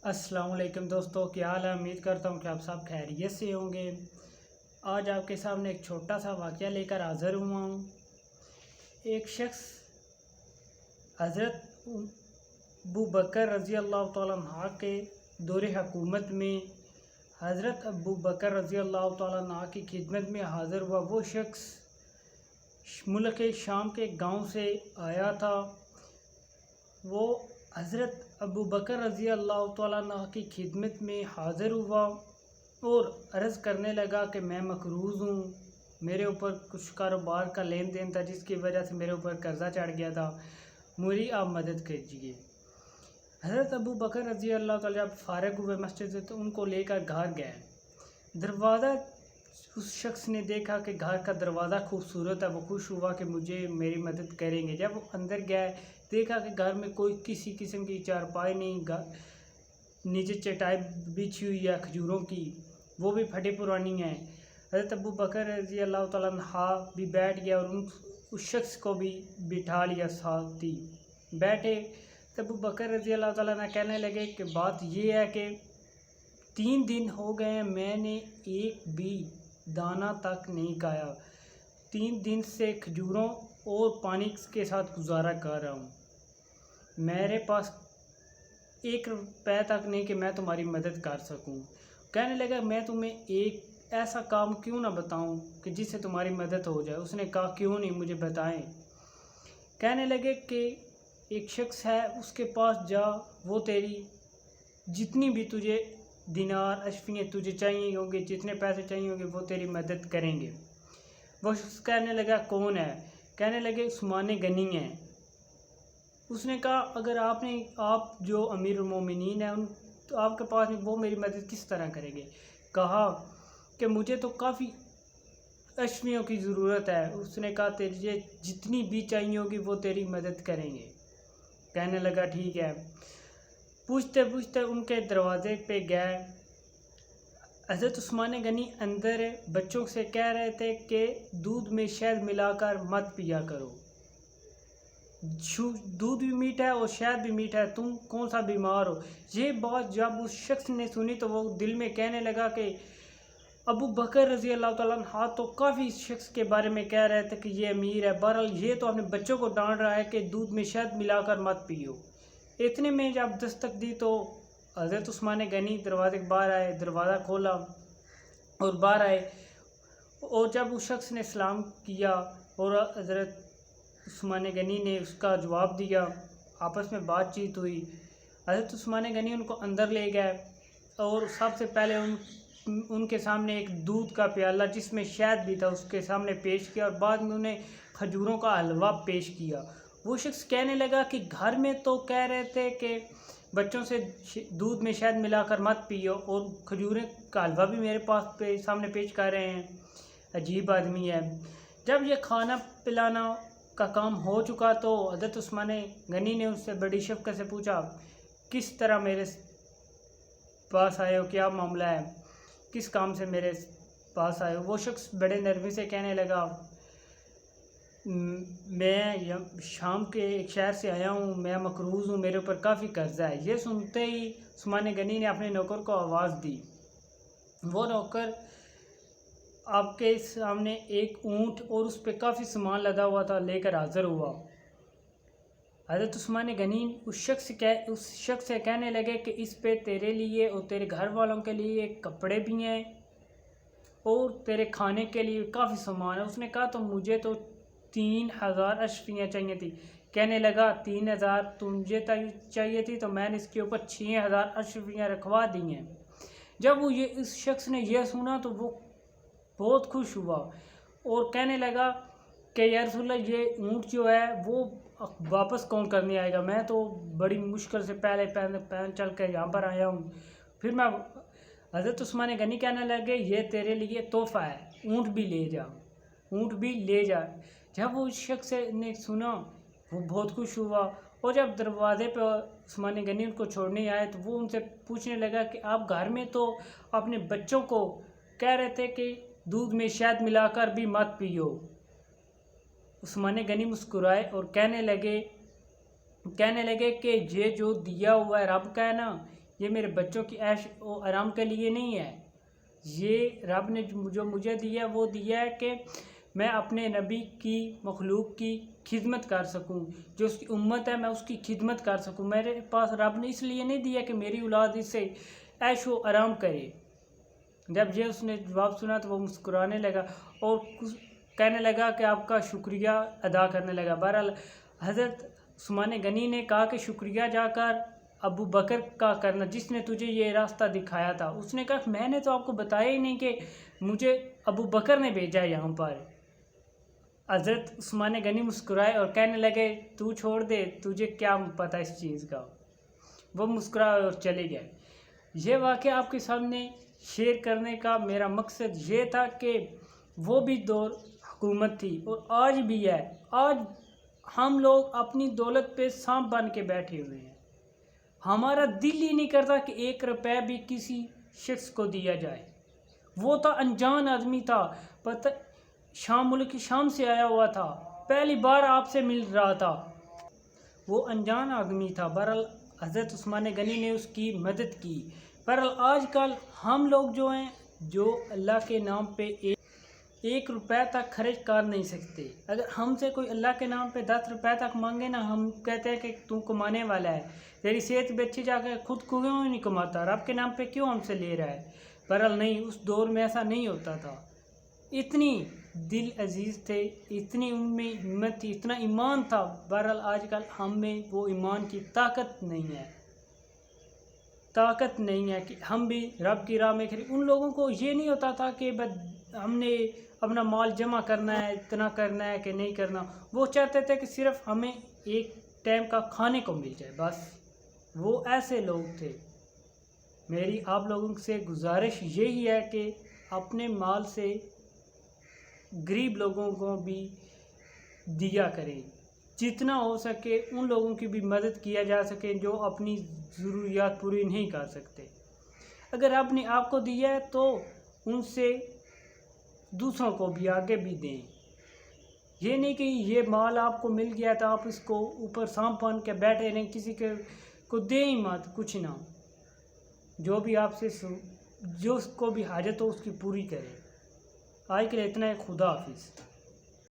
अस्सलाम वालेकुम दोस्तों, क्या हाल है। उम्मीद करता हूँ कि आप सब खैरियत से होंगे। आज आपके सामने एक छोटा सा वाक़या लेकर हाज़िर हुआ हूँ। एक शख्स हज़रत अबू बकर रज़ी अल्लाह तआला अन्हा के दौरे हुकूमत में हज़रत अबू बकर रज़ी अल्लाह तआला अन्हा की खिदमत में हाज़िर हुआ। वो शख्स मुल्क शाम के गांव से आया था। वो हज़रत अबू बकर रज़ी अल्लाह तआला अन्हु की खिदमत में हाज़िर हुआ और अर्ज़ करने लगा कि मैं मक़रूज़ हूँ, मेरे ऊपर कुछ कारोबार का लेन देन था जिसकी वजह से मेरे ऊपर कर्ज़ा चढ़ गया था, मेरी आप मदद कीजिए। हज़रत अबू बकर रज़ी अल्लाह तआला जब फ़ारिग हुए मस्जिद से तो उनको लेकर घर गए। दरवाज़ा उस शख्स ने देखा कि घर का दरवाज़ा खूबसूरत है। वो खुश हुआ कि मुझे मेरी मदद करेंगे। जब वो अंदर गए देखा कि घर में कोई किसी किस्म की चारपाई नहीं, नीचे चटाई बिछी हुई है खजूरों की, वो भी फटी पुरानी है। हज़रत अबू बकर रज़ी अल्लाह तआला अन्हु भी बैठ गया और उस शख्स को भी बिठा लिया साथ ही बैठे। तब अबू बकर रज़ी अल्लाह तआला अन्हु कहने लगे कि बात ये है कि 3 दिन हो गए मैंने एक भी दाना तक नहीं खाया। 3 दिन से खजूरों और पानी के साथ गुजारा कर रहा हूँ। मेरे पास 1 रुपये तक नहीं कि मैं तुम्हारी मदद कर सकूं। कहने लगा मैं तुम्हें एक ऐसा काम क्यों ना बताऊं कि जिससे तुम्हारी मदद हो जाए। उसने कहा क्यों नहीं, मुझे बताएं। कहने लगे कि एक शख्स है, उसके पास जा, वो तेरी जितनी भी तुझे दिनार अशफियाँ तुझे चाहिए होंगे, जितने पैसे चाहिए होंगे वो तेरी मदद करेंगे। वो शख्स कहने लगा कौन है। कहने लगे उस्मान गनी है। उसने कहा अगर आप जो अमीर मोमिनीन हैं उन तो आपके पास वो मेरी मदद किस तरह करेंगे। कहा कि मुझे तो काफ़ी अशफियों की ज़रूरत है। उसने कहा तुझे जितनी भी चाहिए होगी वो तेरी मदद करेंगे। कहने लगा ठीक है। पूछते पूछते उनके दरवाज़े पे गए। हज़रत उस्मान गनी अंदर बच्चों से कह रहे थे कि दूध में शहद मिलाकर मत पिया करो, दूध भी मीठा है और शहद भी मीठा है, तुम कौन सा बीमार हो। ये बात जब उस शख्स ने सुनी तो वो दिल में कहने लगा कि अबू बकर रज़ी अल्लाह तआला अन्हु तो काफ़ी इस शख्स के बारे में कह रहे थे कि ये अमीर है, बहरहाल ये तो अपने बच्चों को डांट रहा है कि दूध में शहद मिलाकर मत पियो। इतने में जब दस्तक दी तो हज़रत उस्मान गनी दरवाजे के बाहर आए, दरवाज़ा खोला और बाहर आए। और जब उस शख्स ने सलाम किया और हज़रत उस्मान गनी ने उसका जवाब दिया, आपस में बातचीत हुई। हज़रत उस्मान गनी उनको अंदर ले गए और सबसे पहले उनके सामने एक दूध का प्याला जिसमें शहद भी था उसके सामने पेश किया और बाद में उन्हें खजूरों का हलवा पेश किया। वो शख्स कहने लगा कि घर में तो कह रहे थे कि बच्चों से दूध में शहद मिलाकर मत पियो और खजूरें का हलवा भी मेरे पास सामने पेश कर रहे हैं, अजीब आदमी है। जब ये खाना पिलाना का काम हो चुका तो हज़रत उस्मान गनी ने उससे बड़ी शफ़क़त से पूछा किस तरह मेरे पास आए हो, क्या मामला है, किस काम से मेरे पास आए हो। वो शख्स बड़े नरमी से कहने लगा मैं शाम के एक शहर से आया हूँ, मैं मक़रूज़ हूँ, मेरे ऊपर काफ़ी कर्जा है। ये सुनते ही उस्मान गनी ने अपने नौकर को आवाज़ दी। वो नौकर आपके सामने एक ऊँट और उस पर काफ़ी सामान लदा हुआ था लेकर हाज़िर हुआ। हज़रत उस्मान गनी उस शख्स से कहने लगे कि इस पे तेरे लिए और तेरे घर वालों के लिए कपड़े भी हैं और तेरे खाने के लिए काफ़ी सामान है। उसने कहा तो मुझे तो 3000 अशफियाँ चाहिए थी। कहने लगा 3000 तुझे चाहिए थी तो मैंने इसके ऊपर 6000 अशफियाँ रखवा दी हैं। जब वो इस शख्स ने यह सुना तो वो बहुत खुश हुआ और कहने लगा कि या रसूलल्लाह ये ऊँट जो है वो वापस कौन करने आएगा, मैं तो बड़ी मुश्किल से पहले पैदल चल कर यहाँ पर आया हूँ। फिर मैं हज़रत उस्मान गनी कहने लगे ये तेरे लिए तोहफ़ा है, ऊँट भी ले जा, ऊँट भी ले जा। जब वो उस शख्स ने सुना वो बहुत खुश हुआ और जब दरवाज़े पर उस्मान गनी उनको छोड़ने आए तो वो उनसे पूछने लगा कि आप घर में तो अपने बच्चों को कह रहे थे कि दूध में शहद मिलाकर भी मत पियो। उस्मान गनी मुस्कुराए और कहने लगे कि ये जो दिया हुआ है रब का है ना, یہ میرے بچوں کی عیش و آرام کے لیے نہیں ہے، یہ رب نے جو مجھے دیا وہ دیا ہے کہ میں اپنے نبی کی مخلوق کی خدمت کر سکوں، جو اس کی امت ہے میں اس کی خدمت کر سکوں۔ میرے پاس رب نے اس لیے نہیں دیا کہ میری اولاد اس سے عیش و آرام کرے۔ جب یہ اس نے جواب سنا تو وہ مسکرانے لگا اور کہنے لگا کہ آپ کا شکریہ ادا کرنے لگا۔ بہرحال حضرت عثمان غنی نے کہا کہ شکریہ جا کر ابو بکر کا کرنا جس نے تجھے یہ راستہ دکھایا تھا۔ اس نے کہا میں نے تو آپ کو بتایا ہی نہیں کہ مجھے ابو بکر نے بھیجا یہاں پر۔ حضرت عثمان غنی مسکرائے اور کہنے لگے تو چھوڑ دے، تجھے کیا پتہ اس چیز کا۔ وہ مسکرائے اور چلے گئے۔ یہ واقعہ آپ کے سامنے شیئر کرنے کا میرا مقصد یہ تھا کہ وہ بھی دور حکومت تھی اور آج بھی ہے۔ آج ہم لوگ اپنی دولت پہ سانپ بن کے بیٹھے ہوئے ہیں، ہمارا دل ہی نہیں کرتا کہ 1 روپے بھی کسی شخص کو دیا جائے۔ وہ تو انجان آدمی تھا، پتہ ملک شام سے آیا ہوا تھا، پہلی بار آپ سے مل رہا تھا، وہ انجان آدمی تھا۔ بہرحال حضرت عثمان غنی نے اس کی مدد کی۔ بہرحال آج کل ہم لوگ جو ہیں جو اللہ کے نام پہ 1 روپے تک خرچ کر نہیں سکتے۔ اگر ہم سے کوئی اللہ کے نام پہ 10 روپے تک مانگے نا، ہم کہتے ہیں کہ تو کمانے والا ہے، تیری صحت بھی اچھی، جا کے خود کیوں نہیں کماتا، رب کے نام پہ کیوں ہم سے لے رہا ہے۔ بہرحال نہیں، اس دور میں ایسا نہیں ہوتا تھا۔ اتنی دل عزیز تھے، اتنی ان میں ہمت تھی، اتنا ایمان تھا۔ بہرحال آج کل ہم میں وہ ایمان کی طاقت نہیں ہے کہ ہم بھی رب کی راہ میں کھڑے۔ ان لوگوں کو یہ نہیں ہوتا تھا کہ ہم نے اپنا مال جمع کرنا ہے، اتنا کرنا ہے کہ نہیں کرنا۔ وہ چاہتے تھے کہ صرف ہمیں ایک ٹائم کا کھانے کو مل جائے، بس۔ وہ ایسے لوگ تھے۔ میری آپ لوگوں سے گزارش یہی ہے کہ اپنے مال سے غریب لوگوں کو بھی دیا کریں، جتنا ہو سکے ان لوگوں کی بھی مدد کیا جا سکے جو اپنی ضروریات پوری نہیں کر سکتے۔ اگر آپ نے آپ کو دیا ہے تو ان سے دوسروں کو بھی آگے بھی دیں۔ یہ نہیں کہ یہ مال آپ کو مل گیا تو آپ اس کو اوپر سانپ بن کے بیٹھے رہیں، کسی کو دیں ہی مت، کچھ نہ۔ جو بھی آپ سے جو اس کو بھی حاجت ہو اس کی پوری کریں۔ آج کے لیے اتنا ہے، خدا حافظ۔